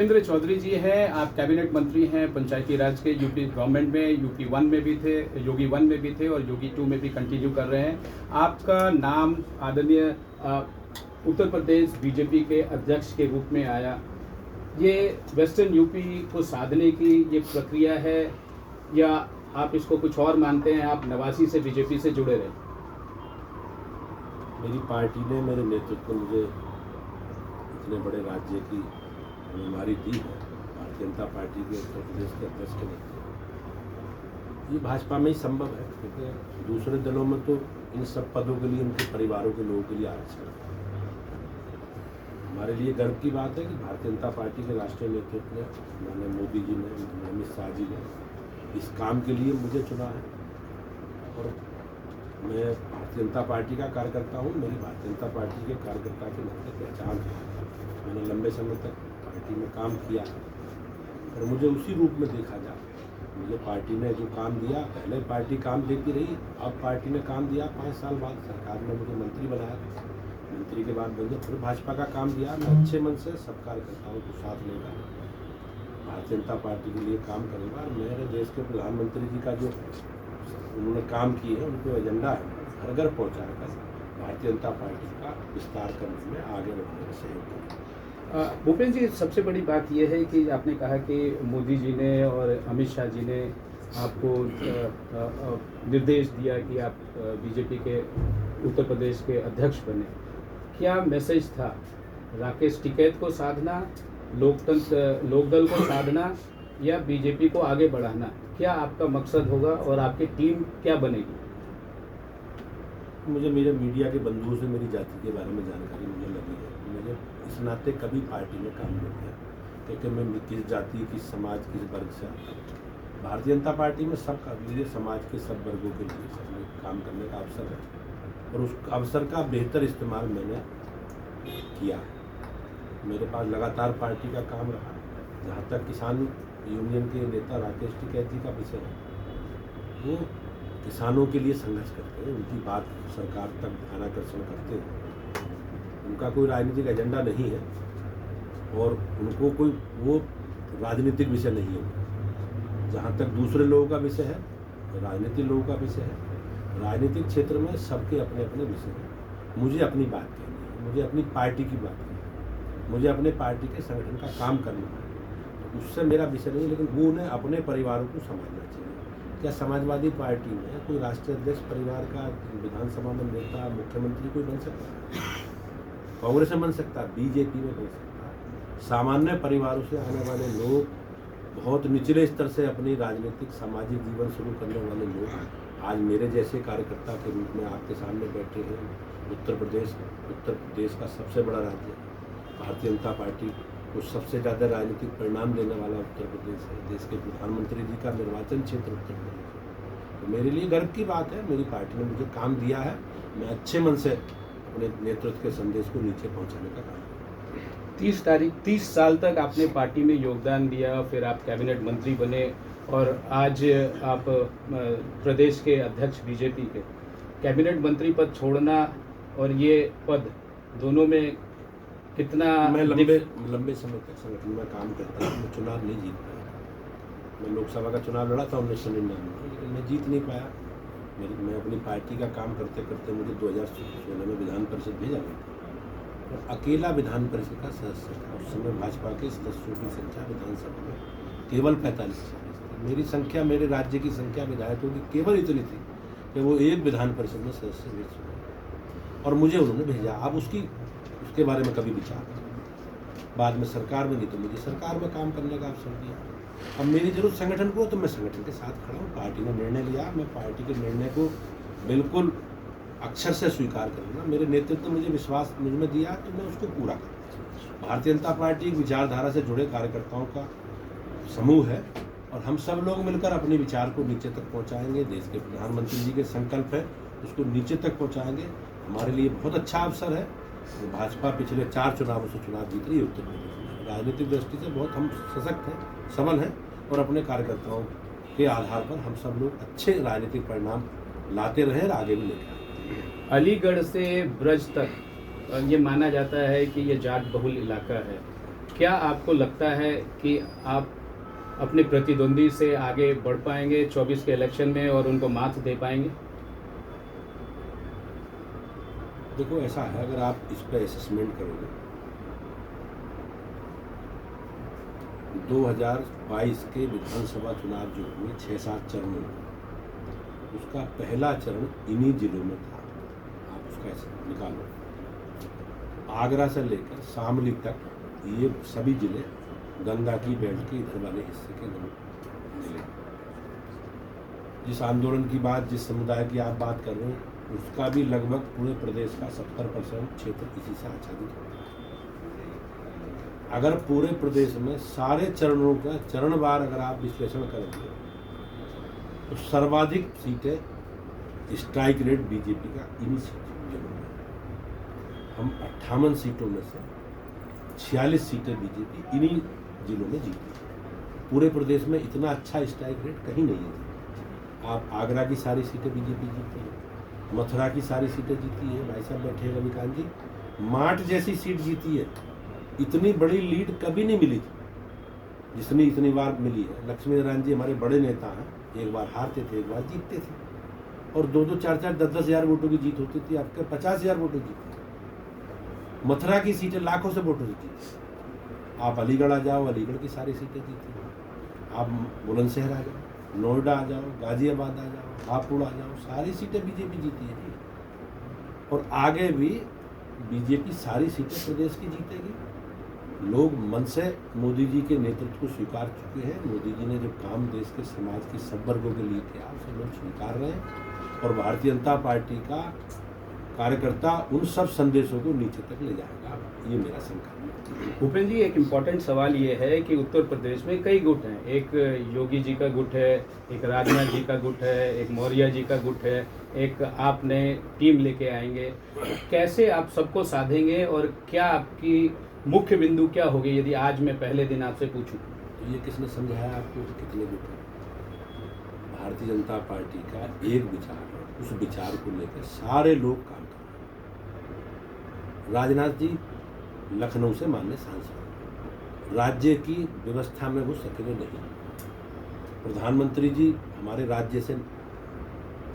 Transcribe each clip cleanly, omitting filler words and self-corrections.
भूपेंद्र चौधरी जी हैं, आप कैबिनेट मंत्री हैं पंचायती राज के। यूपी गवर्नमेंट में यूपी 1 में भी थे, योगी 1 में भी थे और योगी 2 में भी कंटिन्यू कर रहे हैं। आपका नाम आदरणीय उत्तर प्रदेश बीजेपी के अध्यक्ष के रूप में आया। ये वेस्टर्न यूपी को साधने की ये प्रक्रिया है या आप इसको कुछ और मानते हैं? आप नवासी से बीजेपी से जुड़े रहे। मेरी पार्टी ने मेरे नेतृत्व में मुझे इतने बड़े राज्य की जिम्मेदारी दी है। भारतीय जनता पार्टी के उत्तर प्रदेश के अध्यक्ष के नेतृत्व ये भाजपा में ही संभव है, क्योंकि दूसरे दलों में तो इन सब पदों के लिए उनके परिवारों के लोगों के लिए आरक्षण है। हमारे लिए गर्व की बात है कि भारतीय जनता पार्टी के राष्ट्रीय नेतृत्व ने, माननीय मोदी जी ने, अमित शाह जी ने इस काम के लिए मुझे चुना है। और मैं भारतीय जनता पार्टी का कार्यकर्ता हूँ। मेरी भारतीय जनता पार्टी के कार्यकर्ता के नाते पहचान है। मैंने लंबे समय तक पार्टी में काम किया और मुझे उसी रूप में देखा जाए। मुझे पार्टी ने जो काम दिया, पहले पार्टी काम देती रही, अब पार्टी ने काम दिया। 5 साल बाद सरकार ने मुझे मंत्री बनाया, मंत्री के बाद मुझे फिर भाजपा का काम दिया। मैं अच्छे मन से सब कार्यकर्ताओं को साथ लेकर भारतीय जनता पार्टी के लिए काम करूँगा। और मेरे देश के प्रधानमंत्री जी का जो उन्होंने काम किए हैं, उनको एजेंडा है घर घर पहुँचाकर भारतीय जनता पार्टी का विस्तार करने में आगे बढ़ने में सहयोग करें। भूपेंद्र जी, सबसे बड़ी बात यह है कि आपने कहा कि मोदी जी ने और अमित शाह जी ने आपको निर्देश दिया कि आप बीजेपी के उत्तर प्रदेश के अध्यक्ष बने। क्या मैसेज था? राकेश टिकैत को साधना, लोकदल को साधना या बीजेपी को आगे बढ़ाना? क्या आपका मकसद होगा और आपकी टीम क्या बनेगी? मुझे मेरे मीडिया के बंधुओं से मेरी जाति के बारे में जानकारी मुझे लगी है। मुझे इस नाते कभी पार्टी में काम नहीं किया, क्योंकि मैं किस जाति, किस समाज, किस वर्ग से आता हूँ। भारतीय जनता पार्टी में सबका लिए समाज के सब वर्गों के लिए सब काम करने का अवसर है और उस अवसर का बेहतर इस्तेमाल मैंने किया। मेरे पास लगातार पार्टी का काम रहा। जहाँ तक किसान यूनियन के नेता राकेश टिकैत जी का विषय है, वो किसानों के लिए संघर्ष करते हैं, उनकी बात सरकार तक ध्यानाकर्षण करते हैं। उनका कोई राजनीतिक एजेंडा नहीं है और उनको कोई वो राजनीतिक विषय नहीं है। जहाँ तक दूसरे लोगों का विषय है, राजनीतिक लोगों का विषय है। राजनीतिक क्षेत्र में सबके अपने अपने विषय हैं। मुझे अपनी बात कहनी है, मुझे अपनी पार्टी की बात कहनी है, मुझे अपने पार्टी के संगठन का काम करना है। उससे मेरा विषय नहीं, लेकिन वो उन्हें अपने परिवारों को समझना चाहिए। क्या समाजवादी पार्टी में कोई राष्ट्रीय अध्यक्ष परिवार का विधानसभा में नेता, मुख्यमंत्री कोई बन सकता है? कांग्रेस में बन सकता है, बीजेपी में बन सकता है। सामान्य परिवारों से आने वाले लोग, बहुत निचले स्तर से अपनी राजनीतिक सामाजिक जीवन शुरू करने वाले लोग आज मेरे जैसे कार्यकर्ता के रूप में आपके सामने बैठे हैं। उत्तर प्रदेश का सबसे बड़ा राज्य, भारतीय जनता पार्टी को सबसे ज़्यादा राजनीतिक परिणाम देने वाला उत्तर प्रदेश है। देश के प्रधानमंत्री जी का निर्वाचन क्षेत्र उत्तर प्रदेश है। तो मेरे लिए गर्व की बात है, मेरी पार्टी ने मुझे काम दिया है। मैं अच्छे मन से अपने नेतृत्व के संदेश को नीचे पहुंचाने का काम करूँ। 30 साल तक आपने पार्टी में योगदान दिया, फिर आप कैबिनेट मंत्री बने और आज आप प्रदेश के अध्यक्ष बीजेपी के। कैबिनेट मंत्री पद छोड़ना और ये पद दोनों में कितना? मैं लंबे समय तक संगठन में काम करता हूँ। मैं चुनाव नहीं जीत पाया। मैं लोकसभा का चुनाव लड़ा था 1999 में, लेकिन मैं जीत नहीं पाया। मैं अपनी पार्टी का काम करते करते मुझे 2016 में विधान परिषद भेजा गया और अकेला विधान परिषद का सदस्य था। उस समय भाजपा के सदस्यों की संख्या विधानसभा में केवल 45 थी। मेरी संख्या, मेरे राज्य की संख्या विधायकों की केवल इतनी थी कि वो एक विधान परिषद में सदस्य भेज चुके और मुझे उन्होंने भेजा। अब उसके बारे में कभी विचार नहीं। बाद में सरकार में नहीं, तो मुझे सरकार में काम करने का अवसर दिया। अब मेरी जरूरत संगठन को, तो मैं संगठन के साथ खड़ा हूँ। पार्टी ने निर्णय लिया, मैं पार्टी के निर्णय को बिल्कुल अक्षर से स्वीकार करूँगा। मेरे नेतृत्व ने मुझे विश्वास मुझ में दिया, तो मैं उसको पूरा करूँगा। भारतीय जनता पार्टी एक विचारधारा से जुड़े कार्यकर्ताओं का समूह है और हम सब लोग मिलकर अपने विचार को नीचे तक पहुँचाएंगे। देश के प्रधानमंत्री जी के संकल्प है, उसको नीचे तक पहुँचाएंगे। हमारे लिए बहुत अच्छा अवसर है। भाजपा पिछले 4 चुनावों से चुनाव जीत रही है उत्तर प्रदेश में। राजनीतिक दृष्टि से बहुत हम सशक्त हैं, सबल हैं और अपने कार्यकर्ताओं के आधार पर हम सब लोग अच्छे राजनीतिक परिणाम लाते रहे और आगे भी लेकर आए। अलीगढ़ से ब्रज तक ये माना जाता है कि ये जाट बहुल इलाका है। क्या आपको लगता है कि आप अपने प्रतिद्वंदी से आगे बढ़ पाएंगे 24 के इलेक्शन में और उनको मात दे पाएंगे? देखो ऐसा है, अगर आप इस पर असेसमेंट करोगे 2022 के विधानसभा चुनाव जो हुए 6-7 चरणों में, उसका पहला चरण इन्हीं जिलों में था। आप उसका ऐसे निकालो, आगरा से लेकर शामली तक ये सभी जिले गंगा की बेल्ट के इधर वाले हिस्से के लोग जिले। जिस आंदोलन की बात, जिस समुदाय की आप बात कर रहे हैं, उसका भी लगभग पूरे प्रदेश का 70% क्षेत्र इसी से आच्छादित होता है। अगर पूरे प्रदेश में सारे चरणों का चरणवार अगर आप विश्लेषण करेंगे तो सर्वाधिक सीटें स्ट्राइक रेट बीजेपी का इन्हीं सीटों में। हम 58 सीटों में से 46 सीटें बीजेपी इन्हीं जिलों में जीती। पूरे प्रदेश में इतना अच्छा स्ट्राइक रेट कहीं नहीं है। आप आगरा की सारी सीटें बीजेपी जीती है, मथुरा की सारी सीटें जीती है, भाई साहब बैठे हैं रविकांत जी, माठ जैसी सीट जीती है। इतनी बड़ी लीड कभी नहीं मिली थी जितनी इतनी बार मिली है। लक्ष्मी नारायण जी हमारे बड़े नेता हैं, एक बार हारते थे, एक बार जीतते थे, और 2-2, 4-4, 10-10 हज़ार वोटों की जीत होती थी। आपके 50,000 वोटों की जीती। मथुरा की सीटें लाखों से वोटों से जीती। आप अलीगढ़ आ जाओ, अलीगढ़ की सारी सीटें जीती। आप बुलंदशहर आ जाओ, नोएडा आ जाओ, गाजियाबाद आ जाओ, हापुड़ आ जाओ, सारी सीटें बीजेपी जीती है जी। और आगे भी बीजेपी सारी सीटें प्रदेश की जीतेगी। लोग मन से मोदी जी के नेतृत्व को स्वीकार चुके हैं। मोदी जी ने जो काम देश के समाज के सब वर्गों के लिए किया, उसे लोग स्वीकार रहे हैं। और भारतीय जनता पार्टी का कार्यकर्ता उन सब संदेशों को नीचे तक ले जाएगा, ये मेरा संकल्प है। भूपेंद्र जी, एक इम्पॉर्टेंट सवाल ये है कि उत्तर प्रदेश में कई गुट हैं। एक योगी जी का गुट है, एक राजनाथ जी का गुट है, एक मौर्य जी का गुट है, एक आपने टीम लेके आएंगे। कैसे आप सबको साधेंगे और क्या आपकी मुख्य बिंदु क्या होगी यदि आज मैं पहले दिन आपसे पूछूं? तो ये किसने समझाया आपको कि कितने गुट हैं? भारतीय जनता पार्टी का एक विचार है, उस विचार को लेकर सारे लोग काम कर रहे हैं। राजनाथ जी लखनऊ से माननीय सांसद, राज्य की व्यवस्था में वो सक्रिय नहीं। प्रधानमंत्री जी हमारे राज्य से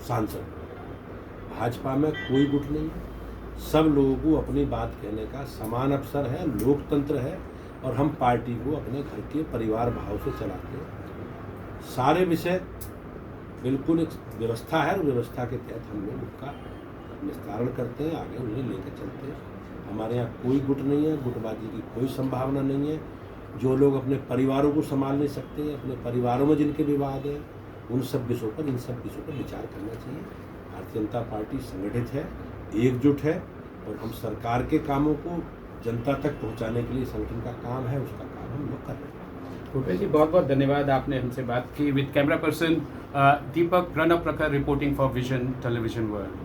सांसद। भाजपा में कोई गुट नहीं है, सब लोगों को अपनी बात कहने का समान अवसर है, लोकतंत्र है, और हम पार्टी को अपने घर के परिवार भाव से चलाते हैं। सारे विषय बिल्कुल एक व्यवस्था है, और व्यवस्था के तहत हम लोग उसका निस्तारण करते हैं, आगे उन्हें लेकर चलते हैं। हमारे यहाँ कोई गुट नहीं है, गुटबाजी की कोई संभावना नहीं है। जो लोग अपने परिवारों को संभाल नहीं सकते, अपने परिवारों में जिनके विवाद हैं, उन सब विषयों पर, इन सब विषयों पर विचार करना चाहिए। भारतीय जनता पार्टी संगठित है, एकजुट है, और हम सरकार के कामों को जनता तक पहुंचाने के लिए संगठन का काम है, उसका काम हम लोग कर रहे हैं। भूपेंद्र जी, बहुत बहुत धन्यवाद, आपने हमसे बात की। विद कैमरा पर्सन दीपक प्रणव प्रखर reporting for vision television world.